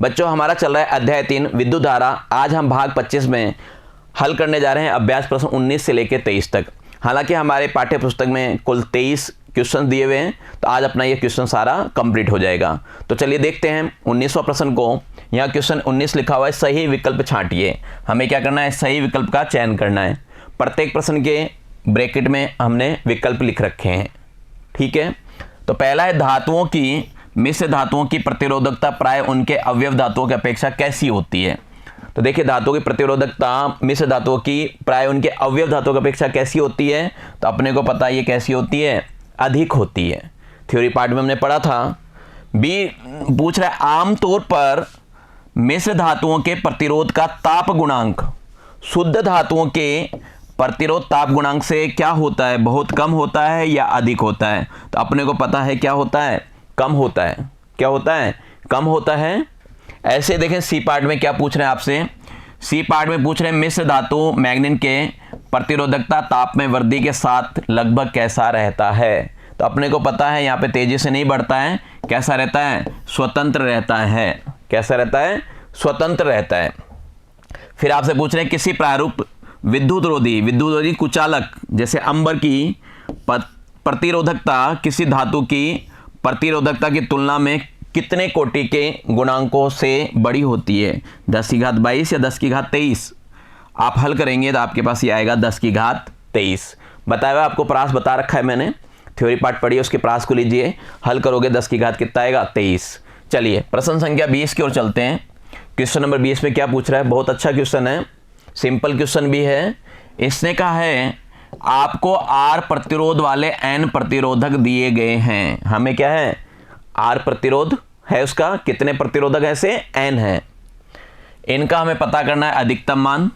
बच्चों हमारा चल रहा है अध्याय 3 विद्युत धारा। आज हम भाग 25 में हल करने जा रहे हैं अभ्यास प्रश्न 19 से लेकर 23 तक। हालांकि हमारे पाठ्य पुस्तक में कुल 23 क्वेश्चन दिए हुए हैं, तो आज अपना ये क्वेश्चन सारा कंप्लीट हो जाएगा। तो चलिए देखते हैं 19वां प्रश्न को। यहाँ क्वेश्चन 19 लिखा हुआ है, सही विकल्प छांटिए। हमें क्या करना है, सही विकल्प का चयन करना है। प्रत्येक प्रश्न के ब्रैकेट में हमने विकल्प लिख रखे हैं, ठीक है। तो पहला है, धातुओं की मिश्र धातुओं की प्रतिरोधकता प्राय उनके अवयव धातुओं की अपेक्षा कैसी होती है। तो देखिए, धातुओं की प्रतिरोधकता मिश्र धातुओं की प्राय उनके अवयव धातुओं की अपेक्षा कैसी होती है। तो अपने को पता है ये कैसी होती है, अधिक होती है। थ्योरी पार्ट में हमने पढ़ा था। बी पूछ रहा है, आमतौर पर मिश्र धातुओं के प्रतिरोध का ताप गुणांक शुद्ध धातुओं के प्रतिरोध ताप गुणांक से क्या होता है, बहुत कम होता है या अधिक होता है। तो अपने को पता है क्या होता है, कम होता है। क्या होता है, कम होता है। ऐसे देखें, सी पार्ट में क्या पूछ रहे हैं आपसे, सी पार्ट में पूछ रहे हैं मिश्र धातु मैग्नीन के प्रतिरोधकता ताप में वृद्धि के साथ लगभग कैसा रहता है। तो अपने को पता है यहाँ पे तेजी से नहीं बढ़ता है, कैसा रहता है, स्वतंत्र रहता है। कैसा रहता है, स्वतंत्र रहता है। फिर आपसे पूछ रहे हैं, किसी प्रारूप विद्युतरोधी कुचालक जैसे अंबर की प्रतिरोधकता किसी धातु की प्रतिरोधकता की तुलना में कितने कोटि के गुणांकों से बड़ी होती है। 10 की घात 22 या 10 की घात 23। आप हल करेंगे तो आपके पास ये आएगा 10 की घात 23। बताया हुआ आपको प्रास बता रखा है मैंने, थ्योरी पार्ट पढ़िए, उसके प्रास को लीजिए, हल करोगे 10 की घात कितना आएगा, 23। चलिए प्रश्न संख्या 20 की ओर चलते हैं। क्वेश्चन नंबर 20 में क्या पूछ रहा है, बहुत अच्छा क्वेश्चन है, सिंपल क्वेश्चन भी है। इसने कहा है, आपको R प्रतिरोध वाले N प्रतिरोधक दिए गए हैं। हमें क्या है, R प्रतिरोध है, उसका कितने प्रतिरोधक ऐसे N है। इनका हमें पता करना है अधिकतम मान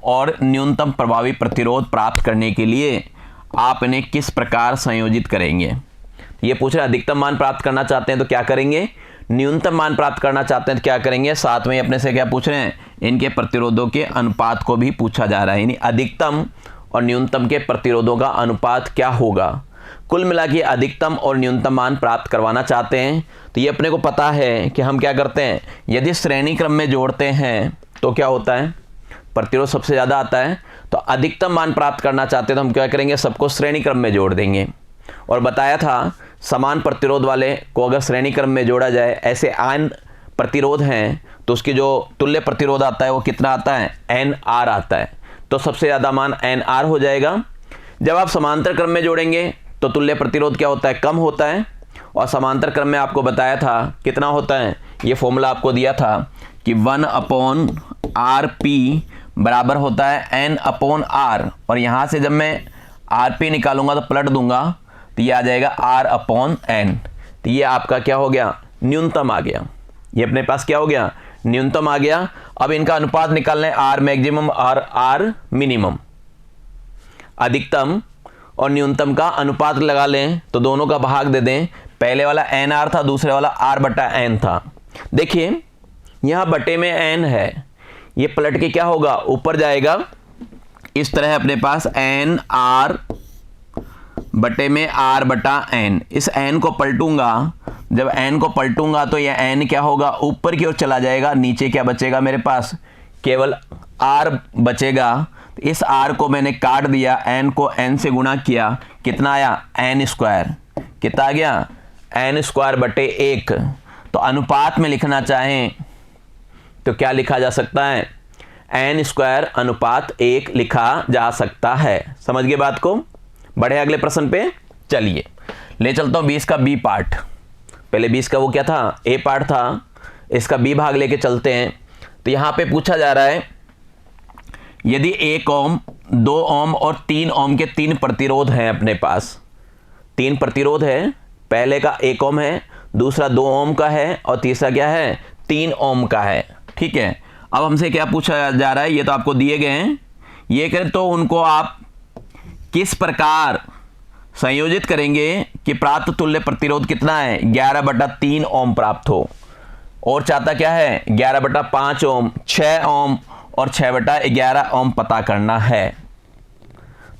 और न्यूनतम प्रभावी प्रतिरोध प्राप्त करने के लिए आप इन्हें किस प्रकार संयोजित करेंगे। ये पूछ रहे हैं, अधिकतम मान प्राप्त करना चाहते हैं तो क्या करेंगे, न्यूनतम मान प्राप्त करना चाहते हैं तो क्या करेंगे। साथ में अपने से क्या पूछ रहे हैं, इनके प्रतिरोधों के अनुपात को भी पूछा जा रहा है, यानी अधिकतम और न्यूनतम के प्रतिरोधों का अनुपात क्या होगा। कुल मिला के अधिकतम और न्यूनतम मान प्राप्त करवाना चाहते हैं। तो ये अपने को पता है कि हम क्या करते हैं, यदि श्रेणी क्रम में जोड़ते हैं तो क्या होता है, प्रतिरोध सबसे ज़्यादा आता है। तो अधिकतम मान प्राप्त करना चाहते हैं तो हम क्या करेंगे, सबको श्रेणी क्रम में जोड़ देंगे। और बताया था, समान प्रतिरोध वाले को अगर श्रेणी क्रम में जोड़ा जाए, ऐसे n प्रतिरोध हैं तो उसकी जो तुल्य प्रतिरोध आता है वो कितना आता है, NR आता है। तो सबसे ज़्यादा मान NR हो जाएगा। जब आप समांतर क्रम में जोड़ेंगे तो तुल्य प्रतिरोध क्या होता है, कम होता है। और समांतर क्रम में आपको बताया था कितना होता है, ये फॉर्मूला आपको दिया था कि 1/RP बराबर होता है N/R। और यहाँ से जब मैं RP निकालूंगा तो पलट दूंगा तो ये आ जाएगा R/N। तो ये आपका क्या हो गया, न्यूनतम आ गया। ये अपने पास क्या हो गया, न्यूनतम आ गया। अब इनका अनुपात निकालना है, R मैक्सिमम और R मिनिमम। अधिकतम और न्यूनतम का अनुपात लगा लें तो दोनों का भाग दे दें। पहले वाला NR था, दूसरे वाला R/N था। देखिए यहाँ बटे में N है, ये पलट के क्या होगा, ऊपर जाएगा। इस तरह अपने पास NR बटे में R/N। इस N को पलटूंगा, जब N को पलटूंगा तो ये N क्या होगा, ऊपर की ओर चला जाएगा। नीचे क्या बचेगा मेरे पास, केवल R बचेगा। इस R को मैंने काट दिया, N को N से गुणा किया, कितना आया, N²। कितना आ गया, N²/1। तो अनुपात में लिखना चाहें तो क्या लिखा जा सकता है, N²/1 लिखा जा सकता है। समझ गए बात को। बढ़े अगले प्रश्न पे, चलिए ले चलता हूं 20 का बी पार्ट। पहले 20 का वो क्या था, ए पार्ट था, इसका बी भाग लेके चलते हैं। तो यहां पे पूछा जा रहा है, यदि 1 ओम 2 ओम और 3 ओम के 3 प्रतिरोध हैं अपने पास, 3 प्रतिरोध है। पहले का 1 ओम है, दूसरा 2 ओम का है और तीसरा क्या है, 3 ओम का है। ठीक है, अब हमसे क्या पूछा जा रहा है, ये तो आपको दिए गए हैं। ये करें तो उनको आप किस प्रकार संयोजित करेंगे कि प्राप्त तुल्य प्रतिरोध कितना है, 11/3 ओम प्राप्त हो। और चाहता क्या है, 11/5 ओम, 6 ओम और 6/11 ओम पता करना है।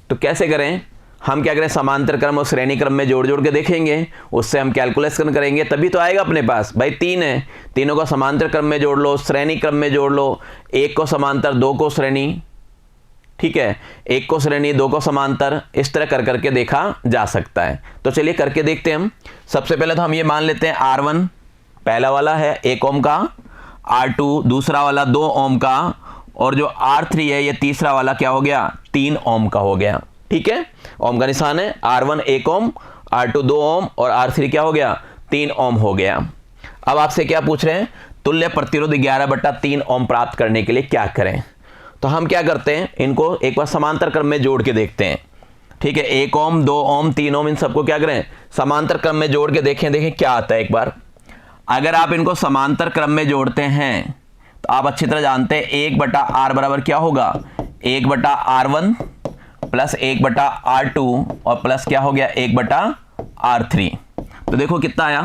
तो कैसे करें, हम क्या करें, समांतर क्रम और श्रेणी क्रम में जोड़ जोड़ के देखेंगे, उससे हम कैलकुलेशन करेंगे, तभी तो आएगा अपने पास। भाई 3 है, तीनों को समांतर क्रम में जोड़ लो, श्रेणी क्रम में जोड़ लो, 1 को समांतर, 2 को श्रेणी, ठीक है, 1 को श्रेणी, 2 को समांतर, इस तरह कर करके देखा जा सकता है। तो चलिए करके देखते हैं हम। सबसे पहले तो हम ये मान लेते हैं R1 पहला वाला है 1 ओम का, R2 दूसरा वाला 2 ओम का, और जो R3 है ये तीसरा वाला क्या हो गया, 3 ओम का हो गया। ठीक है, ओम का निशान है, R1 1 ओम, R2 2 ओम और R3 क्या हो गया, 3 ओम हो गया। अब आपसे क्या पूछ रहे हैं, तुल्य प्रतिरोध 11/3 ओम प्राप्त करने के लिए क्या करें। तो हम क्या करते हैं, इनको एक बार समांतर क्रम में जोड़ के देखते हैं। ठीक है, 1 ओम 2 ओम 3 ओम, इन सबको क्या करें, समांतर क्रम में जोड़ के देखें क्या आता है। एक बार अगर आप इनको समांतर क्रम में जोड़ते हैं तो आप अच्छी तरह जानते हैं 1/r बराबर क्या होगा, 1/r1 प्लस 1/r2 और प्लस क्या हो गया 1/r3। तो देखो कितना आया,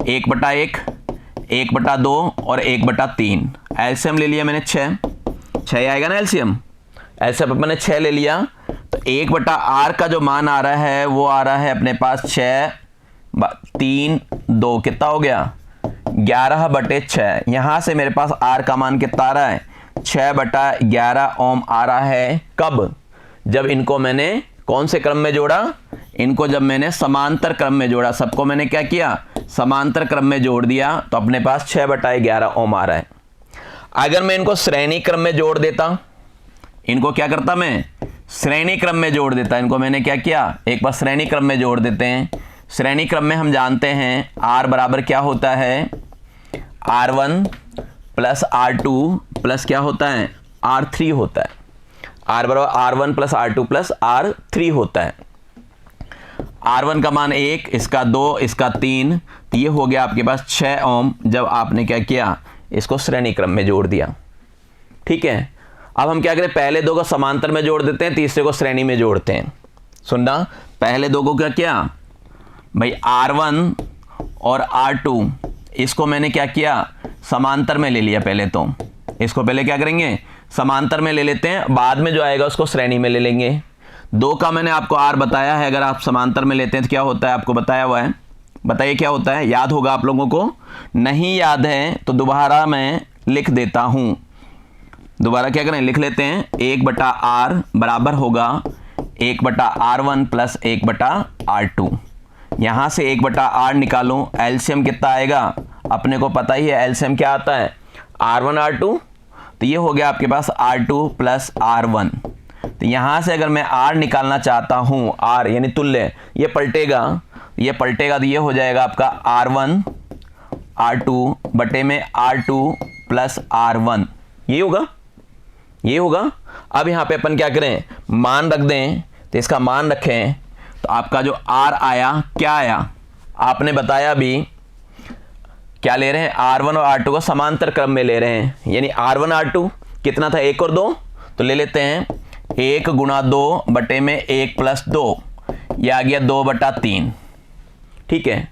1/1, 1/2 और 1/3। एलसीएम ले लिया मैंने 6 आएगा ना एलसीएम, एलसीएम मैंने 6 ले लिया। तो 1/r का जो मान आ रहा है वो आ रहा है अपने पास 6 3 2, कितना हो गया 11/6। यहां से मेरे पास r का मान कितना आ रहा है, 6/11 ओम आ रहा है। कब, जब इनको मैंने कौन से क्रम में जोड़ा, इनको जब मैंने समांतर क्रम में जोड़ा, सबको मैंने क्या किया, समांतर क्रम में जोड़ दिया, तो अपने पास 6/11 ओम आ रहा है। अगर मैं इनको श्रेणी क्रम में जोड़ देता, इनको क्या करता मैं, श्रेणी क्रम में जोड़ देता, इनको मैंने क्या किया, एक बार श्रेणी क्रम में जोड़ देते हैं। श्रेणी क्रम में हम जानते हैं r बराबर क्या होता है, R1 प्लस R2 प्लस क्या होता है, R3 होता है। r बराबर R1 plus R2 plus R3 होता है। R1 का मान 1, इसका 2, इसका 3, तो ये हो गया आपके पास 6 ओम, जब आपने क्या किया, इसको श्रेणी क्रम में जोड़ दिया। ठीक है, अब हम क्या करें, पहले 2 को समांतर में जोड़ देते हैं, तीसरे को श्रेणी में जोड़ते हैं। सुनना, पहले 2 को क्या किया भाई, R1 और R2 इसको मैंने क्या किया, समांतर में ले लिया। पहले तो इसको पहले क्या करेंगे, समांतर में ले लेते हैं, बाद में जो आएगा उसको श्रेणी में ले लेंगे। 2 का मैंने आपको R बताया है, अगर आप समांतर में लेते हैं तो क्या होता है, आपको बताया हुआ है, बताइए क्या होता है, याद होगा आप लोगों को, नहीं याद है तो दोबारा मैं लिख देता हूं। दोबारा क्या करें, लिख लेते हैं, 1/r बराबर होगा 1/r1 प्लस 1/r2। यहां से 1/r निकालो, एलसीएम कितना आएगा, अपने को पता ही है एलसीएम क्या आता है, R1 R2, तो ये हो गया आपके पास R2 प्लस R1। तो यहां से अगर मैं R निकालना चाहता हूं, R यानी तुल्य, ये पलटेगा तो ये हो जाएगा आपका R1 R2 बटे में R2 प्लस R1, ये होगा। अब यहाँ पे अपन क्या करें, मान रख दें, तो इसका मान रखें, तो आपका जो R आया, क्या आया, आपने बताया भी, क्या ले रहे हैं, R1 और R2 को समांतर क्रम में ले रहे हैं, यानी R1 R2 कितना था, 1 और 2, तो ले लेते हैं 1 गुणा 2 बटे में 1 प्लस 2, यह आ गया 2/3। ठीक है,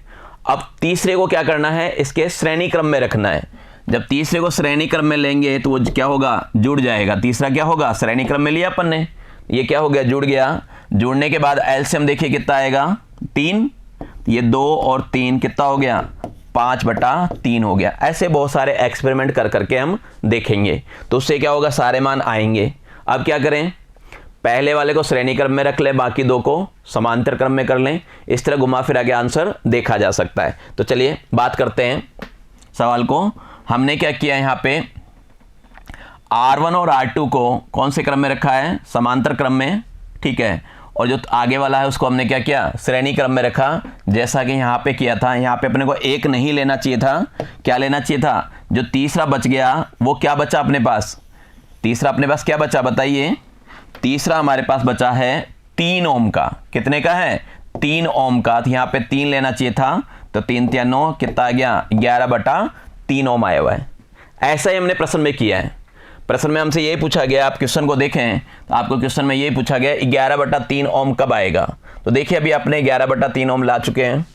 अब तीसरे को क्या करना है, इसके श्रेणी क्रम में रखना है। जब तीसरे को श्रेणी क्रम में लेंगे तो वो क्या होगा, जुड़ जाएगा। तीसरा क्या होगा, श्रेणी क्रम में लिया अपन ने, ये क्या हो गया, जुड़ गया। जुड़ने के बाद एलसीएम देखिए कितना आएगा, 3, ये 2 और 3 कितना हो गया, 5/3 हो गया। ऐसे बहुत सारे एक्सपेरिमेंट कर करके हम देखेंगे, तो उससे क्या होगा, सारे मान आएंगे। अब क्या करें, पहले वाले को श्रेणी क्रम में रख लें, बाकी 2 को समांतर क्रम में कर लें। इस तरह घुमा फिरा के आंसर देखा जा सकता है। तो चलिए बात करते हैं सवाल को। हमने क्या किया, यहाँ पे R1 और R2 को कौन से क्रम में रखा है, समांतर क्रम में। ठीक है, और जो आगे वाला है उसको हमने क्या किया, श्रेणी क्रम में रखा, जैसा कि यहाँ पे किया था। यहाँ पे अपने को 1 नहीं लेना चाहिए था, क्या लेना चाहिए था, जो तीसरा बच गया वो क्या बचा अपने पास, तीसरा अपने पास क्या बचा बताइए, तीसरा हमारे पास बचा है 3 ओम का। कितने का है, 3 ओम का। तो यहाँ पे 3 लेना चाहिए था, तो 3 × 9 कितना आ गया, 11/3 ओम आया हुआ है। ऐसा ही हमने प्रश्न में किया है। प्रश्न में हमसे यही पूछा गया, आप क्वेश्चन को देखें तो आपको क्वेश्चन में यही पूछा गया 11/3 ओम कब आएगा। तो देखिए अभी अपने 11/3 ओम ला चुके हैं।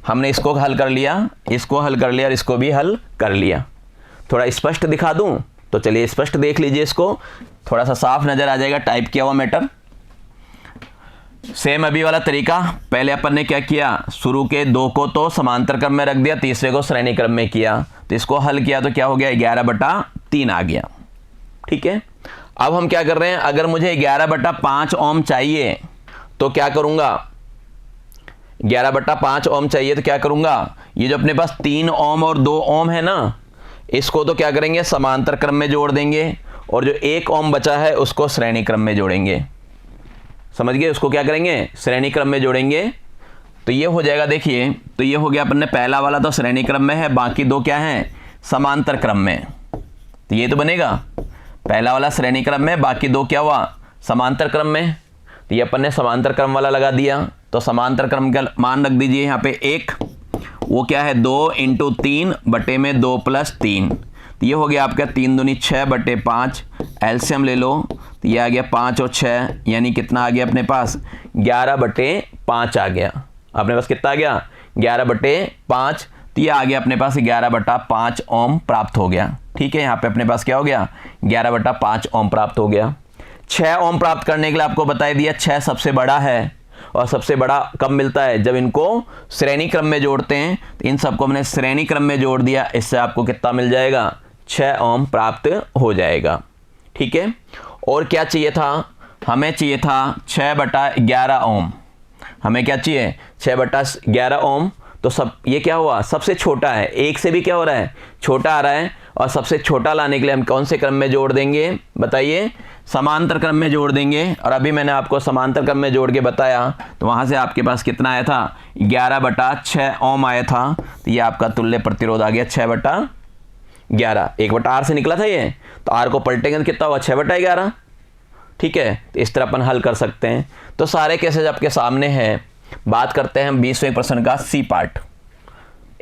हमने इसको हल कर लिया, इसको हल कर लिया और इसको भी हल कर लिया। थोड़ा स्पष्ट दिखा दूं तो चलिए स्पष्ट देख लीजिए, इसको थोड़ा सा साफ नजर आ जाएगा टाइप किया हुआ मैटर। सेम अभी वाला तरीका, पहले अपन ने क्या किया, शुरू के 2 को तो समांतर क्रम में रख दिया, तीसरे को श्रेणी क्रम में किया, तो इसको हल किया तो क्या हो गया, 11/3 आ गया। ठीक है, अब हम क्या कर रहे हैं, अगर मुझे 11/5 ओम चाहिए तो क्या करूंगा, 11/5 ओम चाहिए तो क्या करूंगा, ये जो अपने पास 3 ओम और 2 ओम है ना, इसको तो क्या करेंगे, समांतर क्रम में जोड़ देंगे, और जो 1 ओम बचा है उसको श्रेणी क्रम में जोड़ेंगे। समझ गए, उसको क्या करेंगे, श्रेणी क्रम में जोड़ेंगे। तो ये हो जाएगा, देखिए, तो ये हो गया अपन ने, पहला वाला तो श्रेणी क्रम में है, बाकी 2 क्या हैं, समांतर क्रम में। तो ये तो बनेगा, पहला वाला श्रेणी क्रम में, बाकी 2 क्या हुआ, समांतर क्रम में। तो ये अपन ने समांतर क्रम वाला लगा दिया, तो समांतर क्रम का मान रख दीजिए यहाँ पे 1, वो क्या है 2 × 3 बटे में 2 + 3, तो ये हो गया आपका 3 दूनी 6/5, एलसीएम ले लो, तो ये आ गया 5 और 6, यानी कितना आ गया अपने पास, 11/5 आ गया। अपने पास कितना आ गया, 11/5, तो ये आ गया अपने पास 11/5 ओम प्राप्त हो गया। ठीक है, यहाँ पे अपने पास क्या हो गया, 11/5 ओम प्राप्त हो गया। 6 ओम प्राप्त करने के लिए आपको बता दिया, 6 सबसे बड़ा है, और सबसे बड़ा कब मिलता है, जब इनको श्रेणी क्रम में जोड़ते हैं। तो इन सबको हमने श्रेणी क्रम में जोड़ दिया, इससे आपको कितना मिल जाएगा, 6 ओम प्राप्त हो जाएगा। ठीक है, और क्या चाहिए था, हमें चाहिए था 6/11 ओम, हमें क्या चाहिए, 6/11 ओम। तो सब ये क्या हुआ, सबसे छोटा है, 1 से भी क्या हो रहा है, छोटा आ रहा है, और सबसे छोटा लाने के लिए हम कौन से क्रम में जोड़ देंगे, बताइए, समांतर क्रम में जोड़ देंगे। और अभी मैंने आपको समांतर क्रम में जोड़ के बताया, तो वहाँ से आपके पास कितना आया था, 11/6 ओम आया था। तो ये आपका तुल्य प्रतिरोध आ गया 6/11, 1/R से निकला था ये, तो R को पलटेंगे तो कितना हुआ, 6/11। ठीक है, तो इस तरह अपन हल कर सकते हैं। तो सारे केसेज आपके सामने हैं। बात करते हैं हम 20वें प्रश्न का सी पार्ट।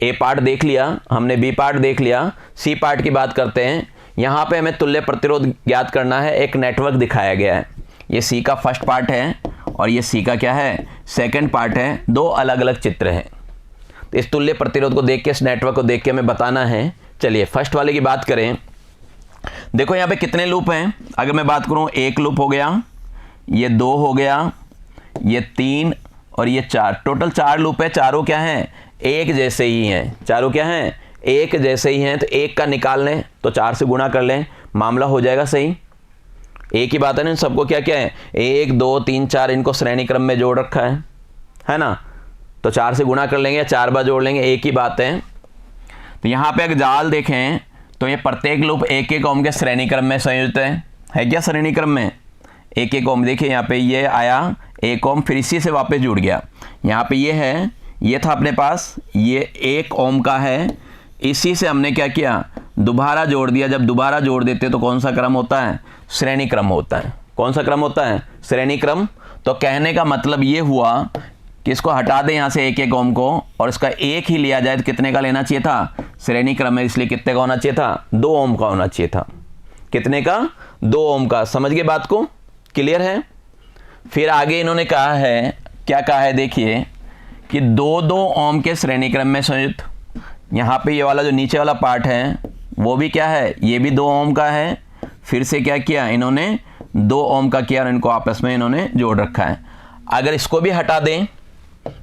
ए पार्ट देख लिया हमने, बी पार्ट देख लिया, सी पार्ट की बात करते हैं। यहाँ पे हमें तुल्य प्रतिरोध ज्ञात करना है, एक नेटवर्क दिखाया गया है। ये सी का फर्स्ट पार्ट है और ये सी का क्या है, सेकंड पार्ट है, 2 अलग अलग चित्र हैं। तो इस तुल्य प्रतिरोध को देख के, इस नेटवर्क को देख के हमें बताना है। चलिए फर्स्ट वाले की बात करें। देखो यहाँ पे कितने लूप हैं, अगर मैं बात करूँ, 1 लूप हो गया, ये 2 हो गया, ये 3 और ये 4, टोटल 4 लूप है। चारों क्या हैं, एक जैसे ही हैं, चारों क्या हैं, एक जैसे ही हैं। तो 1 का निकाल लें तो 4 से गुणा कर लें, मामला हो जाएगा सही। एक ही बात है ना, सबको क्या क्या है, 1 2 3 4, इनको श्रेणी क्रम में जोड़ रखा है ना। तो 4 से गुणा कर लेंगे, 4 बार जोड़ लेंगे, एक ही बात है। तो यहाँ पे अगर जाल देखें तो ये प्रत्येक लूप 1-1 ओम के श्रेणी क्रम में संयुक्त है क्या, श्रेणी क्रम में 1-1 ओम। देखिए यहाँ पे ये आया 1 ओम, फिर इसी से वापस जुड़ गया। यहाँ पे ये है, ये था अपने पास, ये 1 ओम का है, इसी से हमने क्या किया, दोबारा जोड़ दिया। जब दोबारा जोड़ देते तो कौन सा क्रम होता है, श्रेणी क्रम होता है। कौन सा क्रम होता है, श्रेणी क्रम। तो कहने का मतलब ये हुआ कि इसको हटा दें यहाँ से 1-1 ओम को, और इसका 1 ही लिया जाए तो कितने का लेना चाहिए था, श्रेणी क्रम में, इसलिए कितने का होना चाहिए था, 2 ओम का होना चाहिए था। कितने का, 2 ओम का। समझ गए बात को, क्लियर है। फिर आगे इन्होंने कहा है, क्या कहा है, देखिए कि 2-2 ओम के श्रेणी क्रम में संयुक्त। यहाँ पे ये वाला जो नीचे वाला पार्ट है वो भी क्या है, ये भी 2 ओम का है। फिर से क्या किया इन्होंने, 2 ओम का किया और इनको आपस में इन्होंने जोड़ रखा है। अगर इसको भी हटा दें,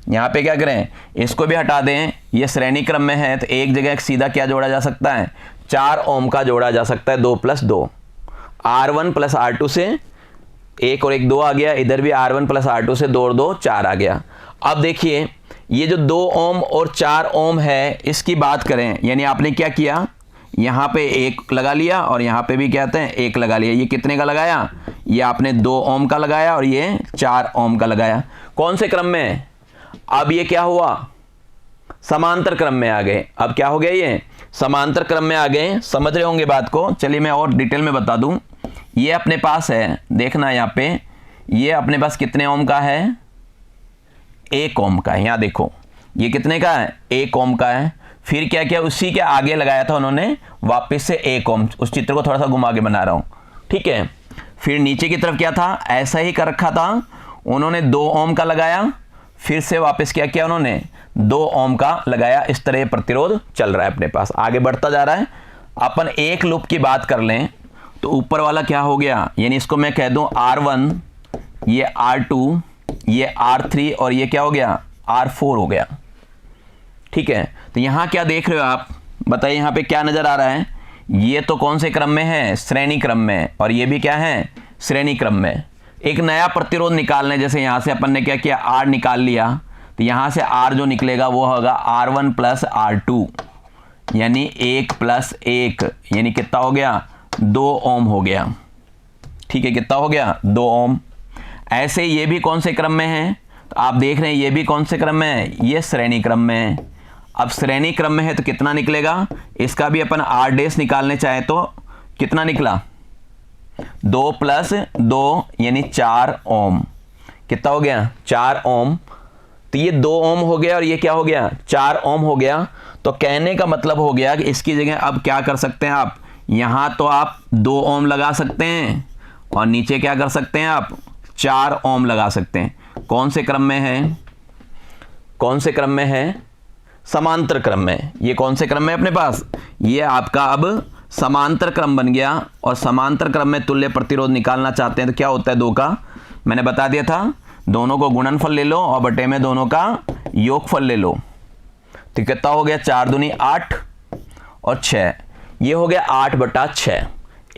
यहाँ पे क्या करें, इसको भी हटा दें, ये श्रेणी क्रम में है, तो एक जगह सीधा क्या जोड़ा जा सकता है, 4 ओम का जोड़ा जा सकता है, 2 + 2, R1 + R2 से 1 और 1 2 आ गया, इधर भी R1 + R2 से 2 और 2 4 आ गया। अब देखिए ये जो 2 ओम और 4 ओम है, इसकी बात करें, यानी आपने क्या किया, यहाँ पे 1 लगा लिया और यहाँ पे भी क्या कहते हैं 1 लगा लिया। ये कितने का लगाया, ये आपने 2 ओम का लगाया और ये 4 ओम का लगाया। कौन से क्रम में, अब ये क्या हुआ, समांतर क्रम में आ गए। अब क्या हो गया, ये समांतर क्रम में आ गए। समझ रहे होंगे बात को। चलिए मैं और डिटेल में बता दूं। ये अपने पास है, देखना यहाँ पे, ये अपने पास कितने ओम का है, 1 ओम का है। यहाँ देखो ये कितने का है, 1 ओम का है। फिर क्या किया, उसी के आगे लगाया था उन्होंने वापस से 1 ओम। उस चित्र को थोड़ा सा घुमा के बना रहा हूँ, ठीक है। फिर नीचे की तरफ क्या था, ऐसा ही कर रखा था उन्होंने, 2 ओम का लगाया, फिर से वापस क्या किया उन्होंने, 2 ओम का लगाया। इस तरह प्रतिरोध चल रहा है अपने पास, आगे बढ़ता जा रहा है। अपन एक लूप की बात कर लें तो ऊपर वाला क्या हो गया, यानी इसको मैं कह दूं R1, ये R2, ये R3 और ये क्या हो गया, R4 हो गया। ठीक है, तो यहाँ क्या देख रहे हो आप, बताइए यहाँ पे क्या नज़र आ रहा है। ये तो कौन से क्रम में है, श्रेणी क्रम में, और ये भी क्या है, श्रेणी क्रम में। एक नया प्रतिरोध निकालने, जैसे यहाँ से अपन ने क्या किया, R निकाल लिया, तो यहाँ से R जो निकलेगा वो होगा R1 प्लस R2, यानी 1 प्लस 1, यानी कितना हो गया, 2 ओम हो गया। ठीक है, कितना हो गया, 2 ओम। ऐसे ये भी कौन से क्रम में है, तो आप देख रहे हैं ये भी कौन से क्रम में है, ये श्रेणी क्रम में है। अब श्रेणी क्रम में है तो कितना निकलेगा, इसका भी अपन R डैश निकालने चाहे तो कितना निकला, 2 प्लस 2 यानी 4 ओम। कितना हो गया, 4 ओम। तो ये 2 ओम हो गया और ये क्या हो गया, 4 ओम हो गया। तो कहने का मतलब हो गया कि इसकी जगह अब क्या कर सकते हैं आप, यहाँ तो आप 2 ओम लगा सकते हैं और नीचे क्या कर सकते हैं आप, 4 ओम लगा सकते हैं। कौन से क्रम में है, कौन से क्रम में है, समांतर क्रम में। ये कौन से क्रम में अपने पास, ये आपका अब समांतर क्रम बन गया। और समांतर क्रम में तुल्य प्रतिरोध निकालना चाहते हैं तो क्या होता है, 2 का, मैंने बता दिया था, दोनों को गुणनफल ले लो और बटे में दोनों का योगफल ले लो। तो कितना हो गया, 4 दूनी 8 और 6, ये हो गया 8/6।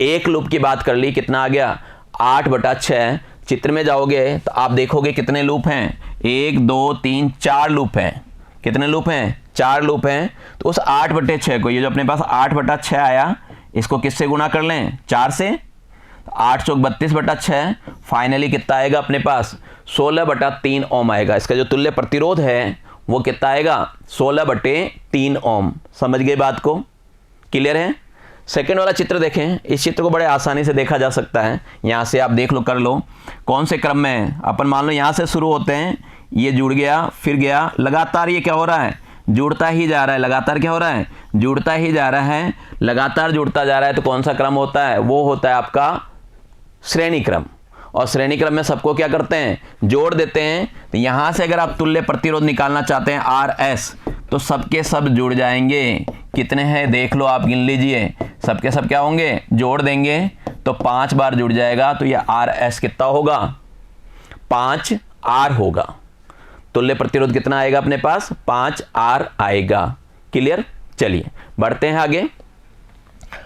एक लूप की बात कर ली, कितना आ गया, 8/6। चित्र में जाओगे तो आप देखोगे कितने लूप हैं, 1 2 3 4 लूप हैं। कितने लूप हैं, 4 लूप हैं। तो उस 8/6 को, ये जो अपने पास 8/6 आया, इसको किससे गुणा कर लें, 4 से, 8 चौक 32/6। फाइनली कितना आएगा अपने पास, 16/3 ओम आएगा। इसका जो तुल्य प्रतिरोध है वो कितना आएगा, 16/3 ओम। समझ गए बात को, क्लियर है। सेकेंड वाला चित्र देखें, इस चित्र को बड़े आसानी से देखा जा सकता है। यहाँ से आप देख लो, कर लो, कौन से क्रम में अपन, मान लो यहाँ से शुरू होते हैं, ये जुड़ गया, फिर गया, लगातार ये क्या हो रहा है, जुड़ता ही जा रहा है। लगातार क्या हो रहा है, जुड़ता ही जा रहा है, लगातार जुड़ता जा रहा है। तो कौन सा क्रम होता है, वो होता है आपका श्रेणी क्रम। और श्रेणी क्रम में सबको क्या करते हैं, जोड़ देते हैं। तो यहाँ से अगर आप तुल्य प्रतिरोध निकालना चाहते हैं RS, तो सबके सब जुड़ जाएंगे। कितने हैं देख लो, आप गिन लीजिए, सबके सब क्या होंगे, जोड़ देंगे तो 5 बार जुड़ जाएगा। तो ये RS कितना होगा, 5R होगा। तुल्य प्रतिरोध कितना आएगा अपने पास, 5R आएगा। क्लियर। चलिए बढ़ते हैं आगे,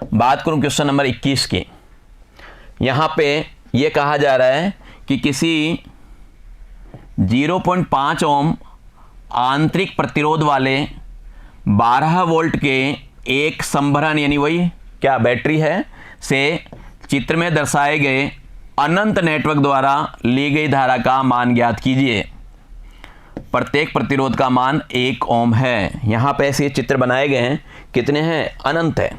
बात करूं क्वेश्चन नंबर 21 की। यहां पे ये कहा जा रहा है कि किसी 0.5 ओम आंतरिक प्रतिरोध वाले 12 वोल्ट के एक संभरण, यानी वही क्या बैटरी है, से चित्र में दर्शाए गए अनंत नेटवर्क द्वारा ली गई धारा का मान ज्ञात कीजिए। प्रत्येक प्रतिरोध का मान 1 ओम है। यहाँ पे ऐसे चित्र बनाए गए हैं, कितने हैं, अनंत है।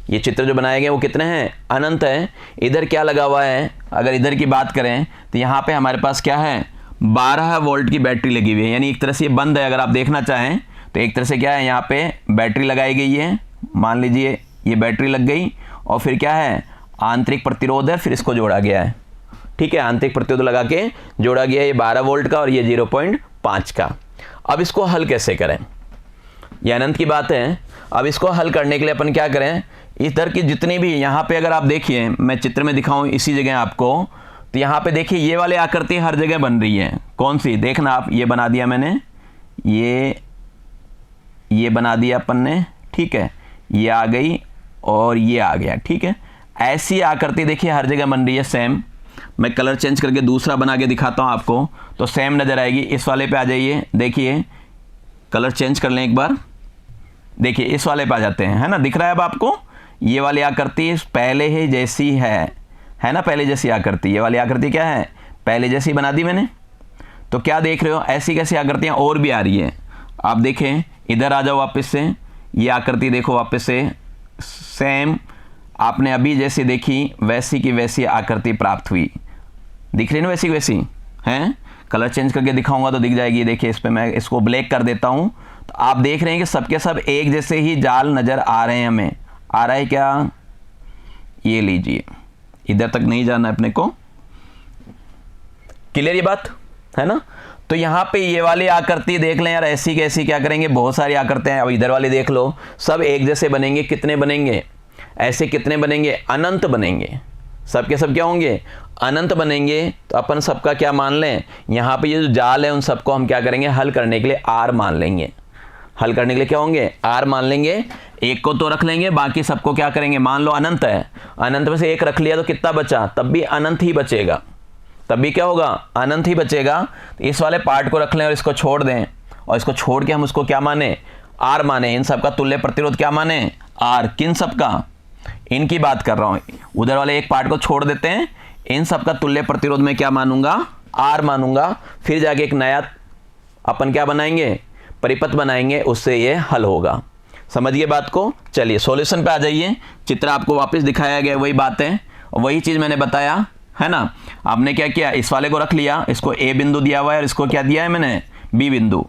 ये चित्र जो बनाए गए वो कितने हैं, अनंत है। इधर क्या लगा हुआ है, अगर इधर की बात करें तो यहाँ पे हमारे पास क्या है, 12 वोल्ट की बैटरी लगी हुई है। यानी एक तरह से ये बंद है, अगर आप देखना चाहें तो एक तरह से क्या है, यहाँ पे बैटरी लगाई गई है। मान लीजिए ये बैटरी लग गई और फिर क्या है, आंतरिक प्रतिरोध है, फिर इसको जोड़ा गया है। ठीक है, आंतरिक प्रतिरोध लगा के जोड़ा गया है, ये 12 वोल्ट का और ये 0.5 का। अब इसको हल कैसे करें, ये अनंत की बात है। अब इसको हल करने के लिए अपन क्या करें, इधर की जितनी भी, यहाँ पे अगर आप देखिए, मैं चित्र में दिखाऊं इसी जगह आपको, तो यहाँ पे देखिए ये वाले आकृति हर जगह बन रही है। कौन सी, देखना आप, ये बना दिया मैंने, ये बना दिया अपन ने, ठीक है, ये आ गई और ये आ गया। ठीक है, ऐसी आकृति देखिए हर जगह बन रही है सेम। मैं कलर चेंज करके दूसरा बना के दिखाता हूँ आपको, तो सेम नज़र आएगी। इस वाले पे आ जाइए, देखिए कलर चेंज कर लें एक बार, देखिए इस वाले पे आ जाते हैं, है ना, दिख रहा है अब आपको। ये वाली आकृति पहले ही जैसी है ना, पहले जैसी आकृति। ये वाली आकृति क्या है, पहले जैसी बना दी मैंने। तो क्या देख रहे हो, ऐसी कैसी आकृतियाँ और भी आ रही है। आप देखें, इधर आ जाओ वापस से, ये आकृति देखो वापस से, सेम आपने अभी जैसी देखी वैसी की वैसी आकृति प्राप्त हुई। दिख रही ना वैसी की वैसी हैं। कलर चेंज करके दिखाऊंगा तो दिख जाएगी। देखिए इस पर मैं इसको ब्लैक कर देता हूँ, तो आप देख रहे हैं कि सबके सब एक जैसे ही जाल नज़र आ रहे हैं। हमें आ रहा है क्या, ये लीजिए, इधर तक नहीं जाना है अपने को। क्लियर ये बात है ना। तो यहाँ पे ये वाली आकृति देख लें यार, ऐसी कैसी क्या करेंगे, बहुत सारी आकृतियाँ। अब इधर वाली देख लो, सब एक जैसे बनेंगे। कितने बनेंगे, ऐसे कितने बनेंगे, अनंत बनेंगे। सब के सब क्या होंगे, अनंत बनेंगे। तो अपन सबका क्या मान लें, यहाँ पे ये जो जाल है उन सबको हम क्या करेंगे, हल करने के लिए आर मान लेंगे। हल करने के लिए क्या होंगे, आर मान लेंगे। एक को तो रख लेंगे, बाकी सबको क्या करेंगे, मान लो अनंत है, अनंत में से एक रख लिया तो कितना बचा, तब भी अनंत ही बचेगा, तब भी क्या होगा, अनंत ही बचेगा। तो इस वाले पार्ट को रख लें और इसको छोड़ दें, और इसको छोड़ के हम उसको क्या माने, आर माने। इन सबका तुल्य प्रतिरोध क्या माने, आर। किन सबका, इनकी बात कर रहा हूँ, उधर वाले एक पार्ट को छोड़ देते हैं। इन सबका तुल्य प्रतिरोध में क्या मानूंगा, आर मानूंगा। फिर जाके एक नया अपन क्या बनाएंगे, परिपथ बनाएंगे, उससे ये हल होगा। समझिए बात को। चलिए सॉल्यूशन पे आ जाइए। चित्र आपको वापस दिखाया गया, वही बात है, वही चीज़ मैंने बताया है ना। आपने क्या किया, इस वाले को रख लिया, इसको ए बिंदु दिया हुआ है और इसको क्या दिया है मैंने, बी बिंदु।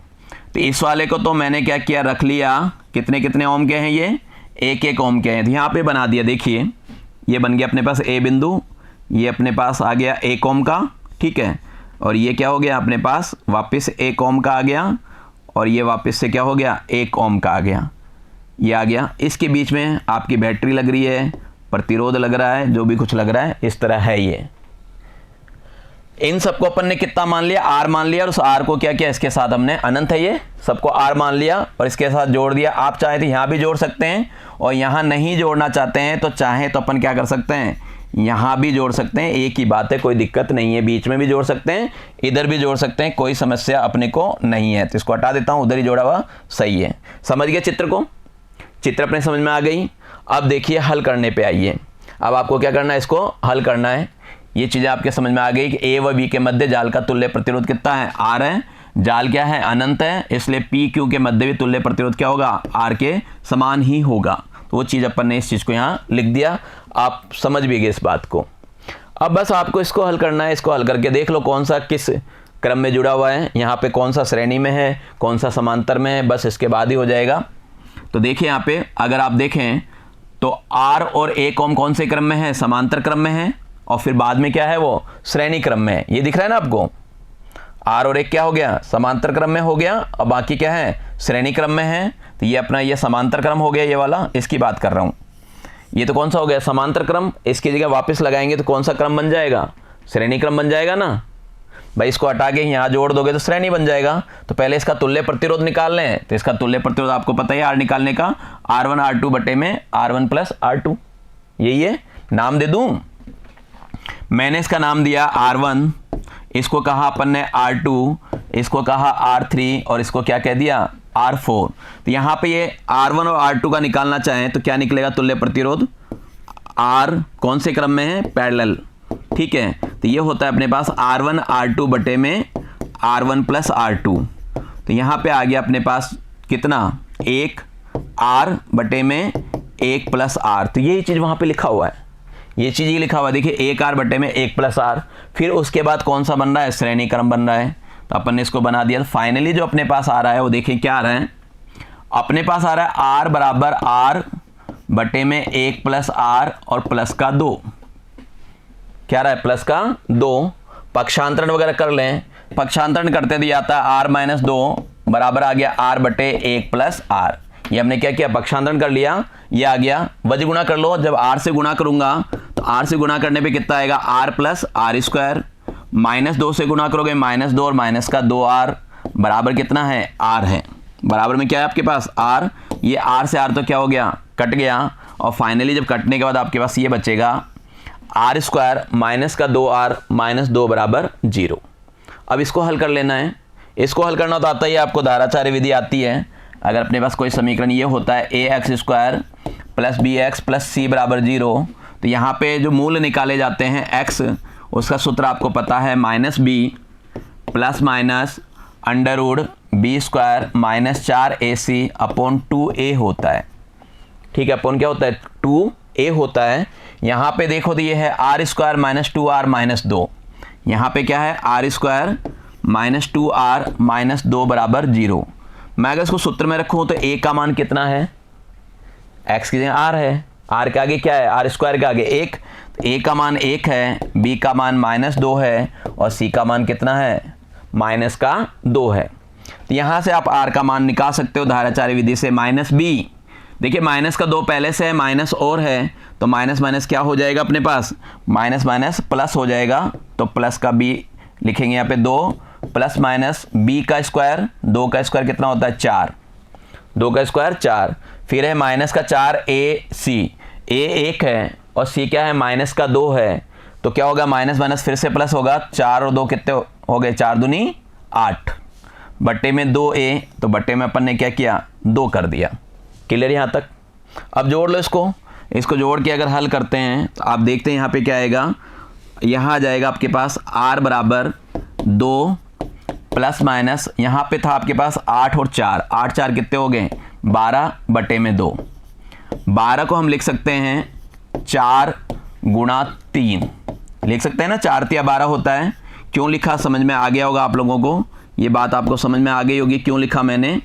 तो इस वाले को तो मैंने क्या किया, रख लिया। कितने कितने ओम के हैं ये, 1-1 ओम के हैं। तो यहाँ पे बना दिया, देखिए ये बन गया अपने पास ए बिंदु, ये अपने पास आ गया 1 ओम का, ठीक है। और ये क्या हो गया अपने पास, वापस 1 ओम का आ गया, और ये वापस से क्या हो गया, 1 ओम का आ गया, ये आ गया। इसके बीच में आपकी बैटरी लग रही है, प्रतिरोध लग रहा है, जो भी कुछ लग रहा है इस तरह है ये। इन सबको अपन ने कितना मान लिया, आर मान लिया, और उस आर को क्या किया, इसके साथ हमने, अनंत है ये, सबको आर मान लिया और इसके साथ जोड़ दिया। आप चाहे तो यहाँ भी जोड़ सकते हैं, और यहाँ नहीं जोड़ना चाहते हैं तो चाहे तो अपन क्या कर सकते हैं, यहाँ भी जोड़ सकते हैं। एक ही बात है, कोई दिक्कत नहीं है। बीच में भी जोड़ सकते हैं, इधर भी जोड़ सकते हैं, कोई समस्या अपने को नहीं है। तो इसको हटा देता हूँ, उधर ही जोड़ा हुआ सही है। समझ गए चित्र को, चित्र अपने समझ में आ गई। अब देखिए हल करने पे आइए। अब आपको क्या करना है, इसको हल करना है। ये चीज़ें आपके समझ में आ गई कि ए व बी के मध्य जाल का तुल्य प्रतिरोध कितना है, आर है। जाल क्या है, अनंत है, इसलिए पी क्यू के मध्य भी तुल्य प्रतिरोध क्या होगा, आर के समान ही होगा। तो वो चीज़ अपन ने इस चीज़ को यहाँ लिख दिया, आप समझ भी गए इस बात को। अब बस आपको इसको हल करना है। इसको हल करके देख लो कौन सा किस क्रम में जुड़ा हुआ है, यहाँ पे कौन सा श्रेणी में है, कौन सा समांतर में है, बस इसके बाद ही हो जाएगा। तो देखिए यहाँ पे अगर आप देखें तो आर और 1 ओम कौन से क्रम में है, समांतर क्रम में है, और फिर बाद में क्या है वो श्रेणी क्रम में है। ये दिख रहा है ना आपको, आर और 1 क्या हो गया, समांतर क्रम में हो गया, और बाकी क्या है, श्रेणी क्रम में है। तो ये अपना ये समांतर क्रम हो गया, ये वाला, इसकी बात कर रहा हूँ। ये तो कौन सा हो गया, समांतर क्रम। इसकी जगह वापस लगाएंगे तो कौन सा क्रम बन जाएगा, श्रेणी क्रम बन जाएगा ना भाई। इसको हटा के यहाँ जोड़ दोगे तो श्रेणी बन जाएगा। तो पहले इसका तुल्य प्रतिरोध निकाल लें। तो इसका तुल्य प्रतिरोध आपको पता है आर निकालने का, R1 R2 बटे में R1 + R2, यही है। नाम दे दूं, मैंने इसका नाम दिया R1, इसको कहा अपन ने R2, इसको कहा R3, और इसको क्या कह दिया, R4। तो यहाँ पे ये R1 और R2 का निकालना चाहें तो क्या निकलेगा, तुल्य प्रतिरोध। R कौन से क्रम में है, पैरेलल, ठीक है। तो ये होता है अपने पास R1 R2 बटे में R1 + R2। तो यहाँ पे आ गया अपने पास कितना, 1 R बटे में 1 + R। तो यही चीज़ वहाँ पे लिखा हुआ है, ये चीज़ ही लिखा हुआ है, देखिए 1 R बटे में 1 + R। फिर उसके बाद कौन सा बन रहा है, श्रेणी क्रम बन रहा है। तो अपन ने इसको बना दिया। तो फाइनली जो अपने पास आ रहा है वो देखिए क्या आ रहा है, अपने पास आ रहा है R बराबर R बटे में 1 + R और प्लस का 2, क्या रहा है, प्लस का 2। पक्षांतरण वगैरह कर लें, पक्षांतरण करते दिया आता है R - 2 बराबर आ गया R बटे 1 + R। ये हमने क्या किया, पक्षांतरण कर लिया, ये आ गया। वज गुणा कर लो, जब R से गुणा करूंगा तो R से गुणा करने पे कितना आएगा, R + R²। -2 से गुणा करोगे -2 और माइनस का 2R बराबर कितना है, R है। बराबर में क्या है आपके पास, R। ये R से R तो क्या हो गया, कट गया। और फाइनली जब कटने के बाद आपके पास ये बचेगा R² माइनस का 2R -2 बराबर 0। अब इसको हल कर लेना है। इसको हल करना तो आता ही है आपको, धाराचार्य विधि आती है। अगर अपने पास कोई समीकरण ये होता है ax² + bx + c बराबर 0, तो यहाँ पे जो मूल निकाले जाते हैं x, उसका सूत्र आपको पता है -b ± √b² - 4ac/2a होता है, ठीक है। अपन क्या होता है, 2a होता है। यहाँ पे देखो तो ये है R² - 2R - 2, यहाँ पे क्या है, R² - 2R - 2 बराबर 0। मैं अगर इसको सूत्र में रखूँ तो a का मान कितना है, x की जगह R है, R के आगे क्या है, R² के आगे 1। तो a का मान 1 है, b का मान -2 है, और c का मान कितना है, -2 है। तो यहाँ से आप r का मान निकाल सकते हो धाराचार्य विधि से, -b देखिए माइनस का 2 पहले से है, माइनस और है, तो माइनस माइनस क्या हो जाएगा अपने पास, माइनस माइनस प्लस हो जाएगा। तो प्लस का बी लिखेंगे यहाँ पे 2 प्लस माइनस बी का स्क्वायर, 2 का स्क्वायर कितना होता है 4, 2 का स्क्वायर 4। फिर है माइनस का 4 ए सी, ए 1 है और सी क्या है माइनस का 2 है, तो क्या होगा माइनस माइनस फिर से प्लस होगा, 4 और 2 कितने हो गए, 4 दूनी 8, बट्टे में 2 ए, तो बट्टे में अपन ने क्या किया 2 कर दिया। क्लियर यहाँ तक। अब जोड़ लो इसको जोड़ के अगर हल करते हैं तो आप देखते हैं यहाँ पे क्या आएगा, यहाँ आ जाएगा आपके पास r बराबर 2 प्लस माइनस, यहाँ पे था आपके पास 8 और 4, 8 4 कितने हो गए 12 बटे में 2, 12 को हम लिख सकते हैं 4 गुणा 3 लिख सकते हैं ना, 4 3 12 होता है। क्यों लिखा समझ में आ गया होगा आप लोगों को, ये बात आपको समझ में आ गई होगी क्यों लिखा मैंने।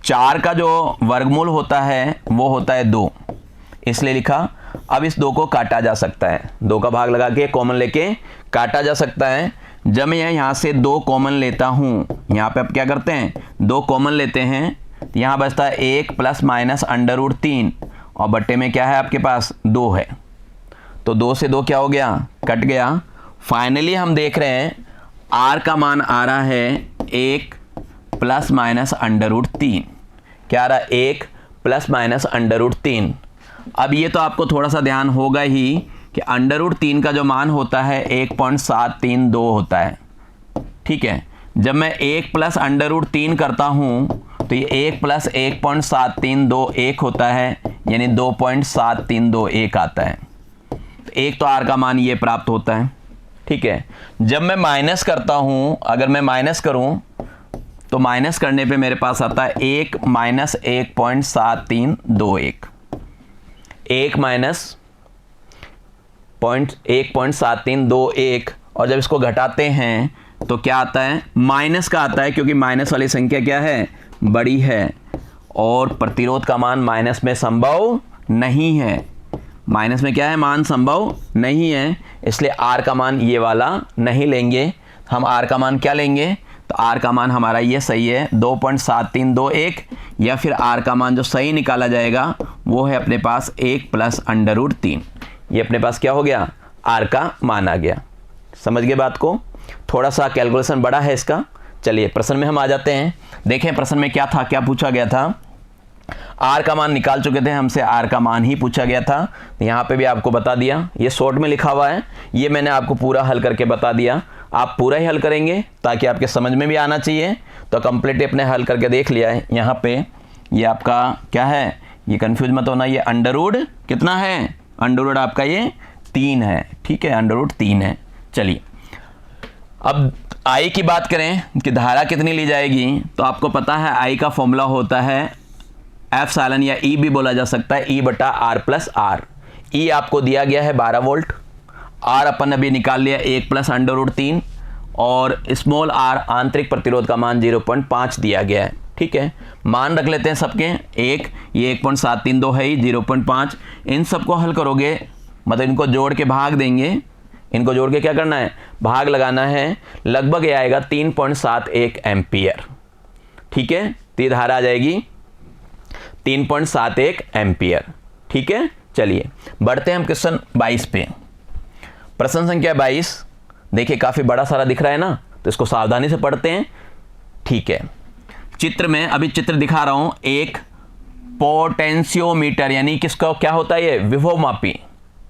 4 का जो वर्गमूल होता है वो होता है 2, इसलिए लिखा। अब इस 2 को काटा जा सकता है, 2 का भाग लगा के कॉमन लेके काटा जा सकता है। जब मैं यहाँ से 2 कॉमन लेता हूँ, यहाँ पे अब क्या करते हैं 2 कॉमन लेते हैं, यहाँ बचता है 1 प्लस माइनस अंडर रूट 3 और बट्टे में क्या है आपके पास 2 है, तो 2 से 2 क्या हो गया कट गया। फाइनली हम देख रहे हैं r का मान आ रहा है 1 प्लस माइनस अंडर रूट 3, क्या आ रहा है 1 प्लस माइनस अंडर रूट 3। अब ये तो आपको थोड़ा सा ध्यान होगा ही कि अंडर रूट 3 का जो मान होता है 1.732 होता है, ठीक है। जब मैं 1 प्लस अंडर रूट 3 करता हूँ तो ये 1 प्लस 1.7321 होता है, यानी 2.7321 आता है। तो एक तो r का मान ये प्राप्त होता है, ठीक है। जब मैं माइनस करता हूँ, अगर मैं माइनस करूँ तो माइनस करने पे मेरे पास आता है 1 माइनस 1.7321, 1 माइनस 1.7321, और जब इसको घटाते हैं तो क्या आता है माइनस का आता है, क्योंकि माइनस वाली संख्या क्या है बड़ी है और प्रतिरोध का मान माइनस में संभव नहीं है, माइनस में क्या है मान संभव नहीं है, इसलिए r का मान ये वाला नहीं लेंगे हम। r का मान क्या लेंगे, तो r का मान हमारा ये सही है 2.7321, या फिर r का मान जो सही निकाला जाएगा वो है अपने पास 1 प्लस अंडर रूट 3। ये अपने पास क्या हो गया r का मान आ गया। समझ गए बात को, थोड़ा सा कैलकुलेशन बड़ा है इसका। चलिए प्रश्न में हम आ जाते हैं। देखें प्रश्न में क्या था, क्या पूछा गया था, r का मान निकाल चुके थे हमसे, r का मान ही पूछा गया था। यहाँ पे भी आपको बता दिया, ये शॉर्ट में लिखा हुआ है, ये मैंने आपको पूरा हल करके बता दिया। आप पूरा ही हल करेंगे ताकि आपके समझ में भी आना चाहिए, तो कंप्लीट अपने हल करके देख लिया है। यहाँ पे ये आपका क्या है, ये कंफ्यूज मत होना, ये अंडर रूट कितना है, अंडर रूट आपका ये 3 है, ठीक है, अंडर रूट 3 है। चलिए अब I की बात करें कि धारा कितनी ली जाएगी, तो आपको पता है I का फॉर्मूला होता है एप्सिलॉन, या E भी बोला जा सकता है, E बटा R प्लस R। E आपको दिया गया है 12 वोल्ट, R अपन अभी निकाल लिया 1 प्लस अंडर रूट 3, और स्मॉल r आंतरिक प्रतिरोध का मान 0.5 दिया गया है, ठीक है। मान रख लेते हैं सबके, एक ये 1.732 है ही, 0.5, इन सबको हल करोगे मतलब इनको जोड़ के भाग देंगे, इनको जोड़ के क्या करना है भाग लगाना है, लगभग ये आएगा 3.71 एम्पियर, ठीक है। तो ये धारा आ जाएगी 3.71 एम्पियर, ठीक है। चलिए बढ़ते हैं हम क्वेश्चन 22 पे। प्रश्न संख्या 22 देखिए काफ़ी बड़ा सारा दिख रहा है ना, तो इसको सावधानी से पढ़ते हैं, ठीक है। चित्र में अभी चित्र दिखा रहा हूं, एक पोटेंशियोमीटर यानी किसका क्या होता है, ये विभवमापी,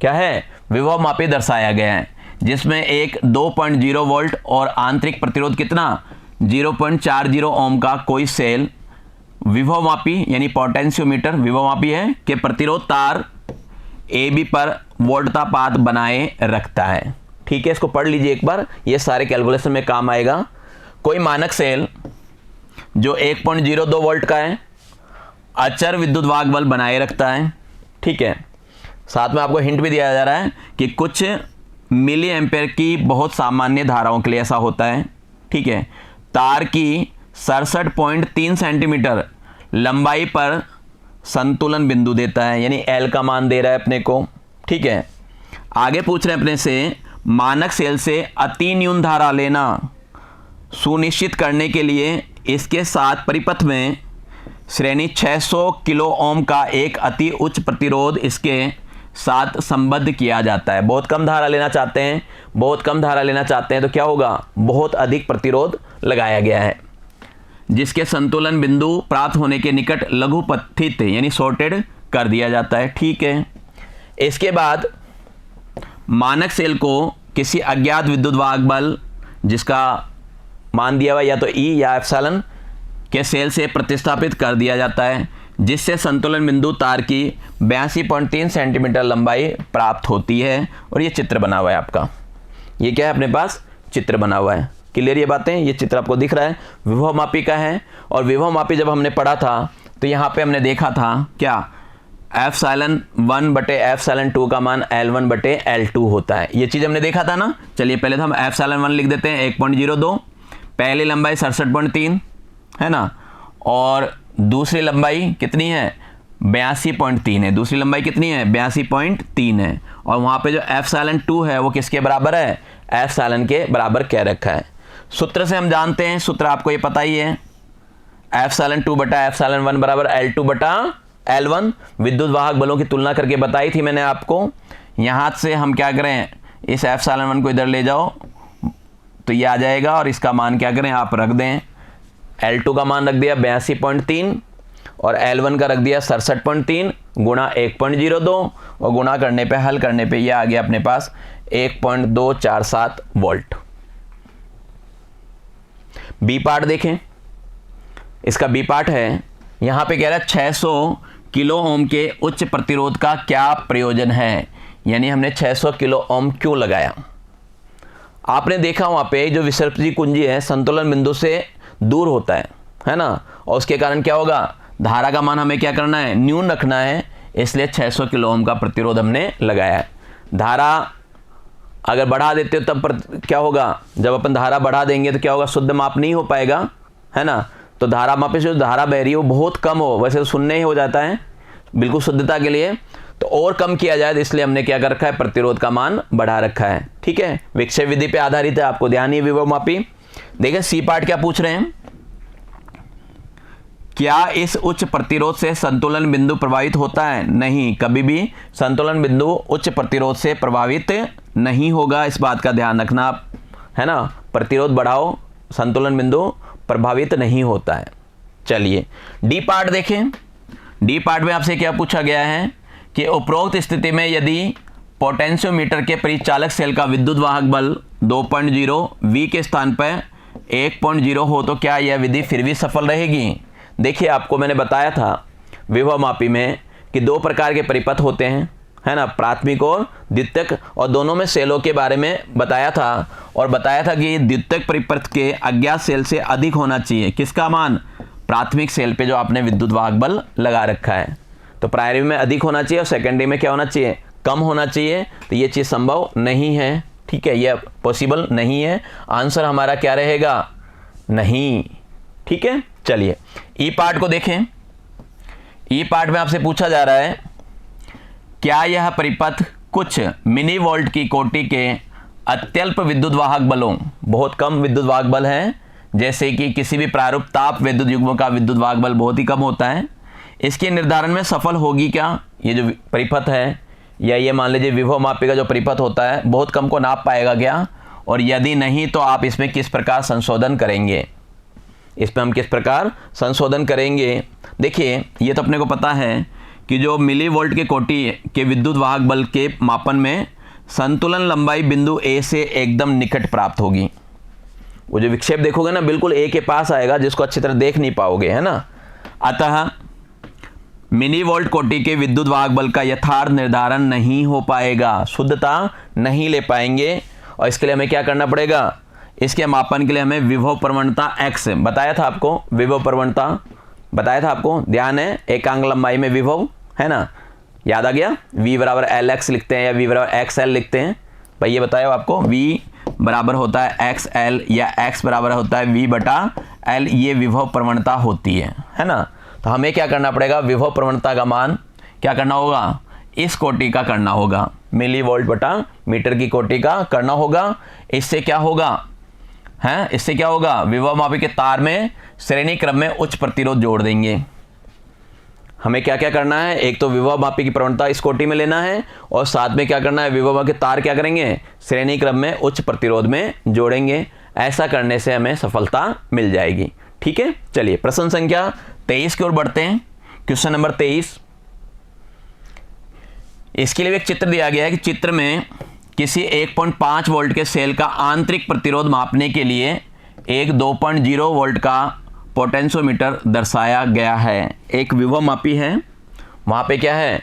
क्या है विभवमापी दर्शाया गया है, जिसमें एक 2.0 वोल्ट और आंतरिक प्रतिरोध कितना 0.40 ओम का कोई सेल विभवमापी यानी पोटेंशियोमीटर विभवमापी है के प्रतिरोध तार AB पर वोल्टतापात बनाए रखता है, ठीक है। इसको पढ़ लीजिए एक बार, ये सारे कैलकुलेशन में काम आएगा। कोई मानक सेल जो 1.02 वोल्ट का है अचर विद्युत वाहक बल बनाए रखता है, ठीक है। साथ में आपको हिंट भी दिया जा रहा है कि कुछ मिली एम्पेयर की बहुत सामान्य धाराओं के लिए ऐसा होता है, ठीक है। तार की 67.3 सेंटीमीटर लंबाई पर संतुलन बिंदु देता है, यानी L का मान दे रहा है अपने को, ठीक है। आगे पूछ रहे हैं अपने से मानक सेल से अति न्यून धारा लेना सुनिश्चित करने के लिए इसके साथ परिपथ में श्रेणी 600 किलो ओम का एक अति उच्च प्रतिरोध इसके साथ संबद्ध किया जाता है। बहुत कम धारा लेना चाहते हैं, बहुत कम धारा लेना चाहते हैं तो क्या होगा, बहुत अधिक प्रतिरोध लगाया गया है, जिसके संतुलन बिंदु प्राप्त होने के निकट लघुपथित यानी सॉर्टेड कर दिया जाता है। ठीक है, इसके बाद मानक सेल को किसी अज्ञात विद्युत वाहक बल जिसका मान दिया हुआ या तो ई या एप्सिलॉन के सेल से प्रतिस्थापित कर दिया जाता है, जिससे संतुलन बिंदु तार की 82.3 सेंटीमीटर लंबाई प्राप्त होती है। और ये चित्र बना हुआ है आपका, ये क्या है अपने पास चित्र बना हुआ है। क्लियर ये बातें, ये चित्र आपको दिख रहा है, विभव मापी का है। और विभव मापी जब हमने पढ़ा था तो यहाँ पे हमने देखा था क्या, एप्सिलॉन 1/एप्सिलॉन 2 का मान L1 बटे L2 होता है। ये चीज़ हमने देखा था ना। चलिए पहले तो हम एप्सिलॉन 1 लिख देते हैं 1.02, पहली लंबाई 67.3 है ना, और दूसरी लंबाई कितनी है 82.3 है। दूसरी लंबाई कितनी है 82.3 है। और वहाँ पे जो एप्सिलॉन 2 है वो किसके बराबर है, एप्सिलॉन के बराबर कह रखा है। सूत्र से हम जानते हैं, सूत्र आपको ये पता ही है, एप्सिलॉन 2/एप्सिलॉन 1 बराबर L2 बटा L1। विद्युत वाहक बलों की तुलना करके बताई थी मैंने आपको। यहाँ से हम क्या करें, इस एप्सिलॉन 1 को इधर ले जाओ तो ये आ जाएगा, और इसका मान क्या करें आप रख दें, L2 का मान रख दिया 82.3 और L1 का रख दिया 67.3 गुणा 1.02 और गुणा करने पे हल करने पे ये आ गया अपने पास 1.247 वोल्ट। बी पार्ट देखें, इसका बी पार्ट है, यहाँ पे कह रहा है 600 किलो ओम के उच्च प्रतिरोध का क्या प्रयोजन है, यानी हमने 600 किलो ओम क्यों लगाया। आपने देखा वहाँ पे जो विसर्पी कुंजी है संतुलन बिंदु से दूर होता है ना, और उसके कारण क्या होगा, धारा का मान हमें क्या करना है, न्यून रखना है, इसलिए 600 किलो ओम का प्रतिरोध हमने लगाया है। धारा अगर बढ़ा देते हो तब पर क्या होगा, जब अपन धारा बढ़ा देंगे तो क्या होगा, शुद्ध माप नहीं हो पाएगा है ना। तो धारा मापे से जो धारा बह रही है वो बहुत कम हो, वैसे तो शून्य ही हो जाता है बिल्कुल शुद्धता के लिए, तो और कम किया जाए, तो इसलिए हमने क्या कर रखा है, प्रतिरोध का मान बढ़ा रखा है। ठीक है, विक्षेप विधि पे आधारित है, आपको ध्यान ही विभव मापी। देखिए सी पार्ट क्या पूछ रहे हैं, क्या इस उच्च प्रतिरोध से संतुलन बिंदु प्रभावित होता है, नहीं, कभी भी संतुलन बिंदु उच्च प्रतिरोध से प्रभावित नहीं होगा, इस बात का ध्यान रखना है ना। प्रतिरोध बढ़ाओ, संतुलन बिंदु प्रभावित नहीं होता है। चलिए डी पार्ट देखें, डी पार्ट में आपसे क्या पूछा गया है कि उपरोक्त स्थिति में यदि पोटेंशियोमीटर के परिचालक सेल का विद्युत वाहक बल 2.0 V के स्थान पर 1.0 हो तो क्या यह विधि फिर भी सफल रहेगी। देखिए आपको मैंने बताया था विभव मापी में कि दो प्रकार के परिपथ होते हैं है ना, प्राथमिक और द्वितीयक, और दोनों में सेलों के बारे में बताया था, और बताया था कि द्वितीयक परिपथ के अज्ञात सेल से अधिक होना चाहिए किसका मान, प्राथमिक सेल पे जो आपने विद्युत वाहक बल लगा रखा है, तो प्राइमरी में अधिक होना चाहिए और सेकेंडरी में क्या होना चाहिए, कम होना चाहिए। तो ये चीज़ संभव नहीं है, ठीक है, ये पॉसिबल नहीं है। आंसर हमारा क्या रहेगा, नहीं। ठीक है, चलिए ई पार्ट को देखें। ई पार्ट में आपसे पूछा जा रहा है क्या यह परिपथ कुछ मिनी वोल्ट की कोटि के अत्यल्प विद्युत वाहक बलों, बहुत कम विद्युत वाहक बल है, जैसे कि किसी भी प्रारूप ताप विद्युत युग्म का विद्युत वाहक बल बहुत ही कम होता है, इसके निर्धारण में सफल होगी क्या। ये जो परिपथ है या ये मान लीजिए विभव मापी का जो परिपथ होता है बहुत कम को नाप पाएगा क्या, और यदि नहीं तो आप इसमें किस प्रकार संशोधन करेंगे, इसमें हम किस प्रकार संशोधन करेंगे। देखिए ये तो अपने को पता है कि जो मिली वोल्ट के कोटि के विद्युत वाहक बल के मापन में संतुलन लंबाई बिंदु ए से एकदम निकट प्राप्त होगी। वो जो विक्षेप देखोगे ना बिल्कुल ए के पास आएगा, जिसको अच्छी तरह देख नहीं पाओगे है ना। अतः मिनी वोल्ट कोटि के विद्युत वाहक बल का यथार्थ निर्धारण नहीं हो पाएगा, शुद्धता नहीं ले पाएंगे, और इसके लिए हमें क्या करना पड़ेगा, इसके मापन के लिए हमें विभव प्रवणता x बताया था आपको, विभव प्रवणता बताया था आपको, ध्यान है, एकांक लंबाई में विभव है ना, याद आ गया, v बराबर LX लिखते हैं या v बराबर XL लिखते हैं, भाई ये बताया आपको, v बराबर होता है XL या x बराबर होता है v बटा L, ये विभव प्रवणता होती है ना। तो हमें क्या करना पड़ेगा, विभव प्रवणता का मान क्या करना होगा, इस कोटि का करना होगा, मिली वोल्ट बटा मीटर की कोटि का करना होगा। इससे क्या होगा हैं, इससे क्या होगा, विभव मापी के तार में श्रेणी क्रम में उच्च प्रतिरोध जोड़ देंगे हमें क्या क्या करना है, एक तो विभव मापी की प्रवणता इस कोटि में लेना है और साथ में क्या करना है, विभव के तार क्या करेंगे, श्रेणी क्रम में उच्च प्रतिरोध में जोड़ेंगे। ऐसा करने से हमें सफलता मिल जाएगी। ठीक है, चलिए प्रश्न संख्या 23 की ओर बढ़ते हैं। क्वेश्चन नंबर 23, इसके लिए एक चित्र दिया गया है कि चित्र में किसी 1.5 वोल्ट के सेल का आंतरिक प्रतिरोध मापने के लिए एक 2.0 वोल्ट का पोटेंशियोमीटर दर्शाया गया है। एक विभव मापी है, वहाँ पे क्या है,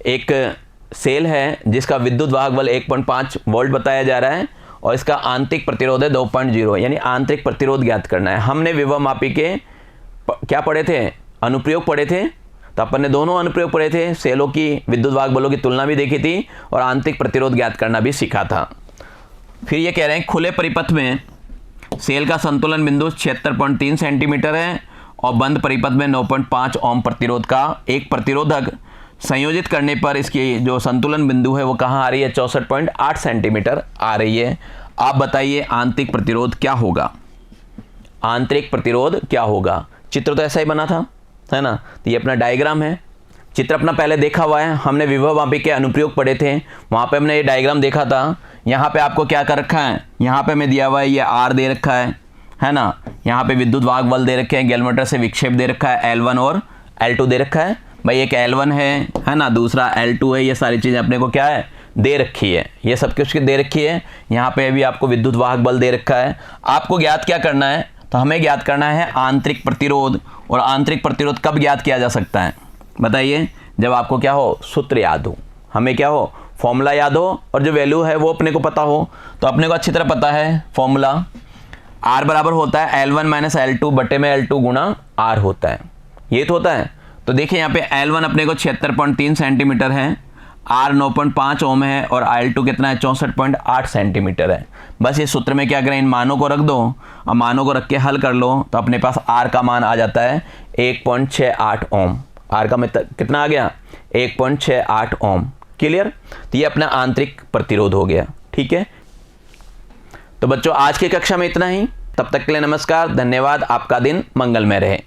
एक सेल है जिसका विद्युत वाहक बल 1.5 वोल्ट बताया जा रहा है और इसका आंतरिक प्रतिरोध है 2.0, यानी आंतरिक प्रतिरोध ज्ञात करना है। हमने विभव मापी के क्या पढ़े थे, अनुप्रयोग पढ़े थे, तो अपन ने दोनों अनुप्रयोग पढ़े थे, सेलों की विद्युत वाहक बलों की तुलना भी देखी थी और आंतरिक प्रतिरोध ज्ञात करना भी सीखा था। फिर ये कह रहे हैं खुले परिपथ में सेल का संतुलन बिंदु 76.3 सेंटीमीटर है और बंद परिपथ में 9.5 ओम प्रतिरोध का एक प्रतिरोधक संयोजित करने पर इसकी जो संतुलन बिंदु है वो कहाँ आ रही है, 64.8 सेंटीमीटर आ रही है। आप बताइए आंतरिक प्रतिरोध क्या होगा, आंतरिक प्रतिरोध क्या होगा। चित्र तो ऐसा ही बना था, है ना, तो ये अपना डायग्राम है। चित्र अपना पहले देखा हुआ है, हमने विभव मापी के अनुप्रयोग पढ़े थे, वहाँ पे हमने ये डायग्राम देखा था। यहाँ पे आपको क्या कर रखा है, यहाँ पे मैं दिया हुआ है ये आर दे रखा है ना, यहाँ पे विद्युत वाहक बल दे रखे हैं, गैल्वेमीटर से विक्षेप दे रखा है L1 और L2 दे रखा है। भाई एक L1 है ना, दूसरा L2 है, ये सारी चीज़ें अपने को क्या है दे रखी है, ये सब कुछ दे रखी है। यहाँ पे भी आपको विद्युत वाहक बल दे रखा है। आपको ज्ञात क्या करना है, तो हमें ज्ञात करना है आंतरिक प्रतिरोध। और आंतरिक प्रतिरोध कब ज्ञात किया जा सकता है बताइए, जब आपको क्या हो, सूत्र याद हो, हमें क्या हो, फॉर्मूला याद हो और जो वैल्यू है वो अपने को पता हो। तो अपने को अच्छी तरह पता है फॉर्मूला, R बराबर होता है L1 माइनस L2 बटे में L2 गुणा R होता है, ये तो होता है। तो देखिए यहाँ पे L1 अपने को 76.3 सेंटीमीटर है, R 9.5 ओम है और L2 कितना है, 64.8 सेंटीमीटर है। बस इस सूत्र में क्या करें, इन मानों को रख दो और मानों को रख के हल कर लो, तो अपने पास R का मान आ जाता है 1.68 ओम। R का कितना आ गया, 1.68 ओम। क्लियर, तो ये अपना आंतरिक प्रतिरोध हो गया। ठीक है, तो बच्चों आज की कक्षा में इतना ही, तब तक के लिए नमस्कार, धन्यवाद, आपका दिन मंगलमय रहे।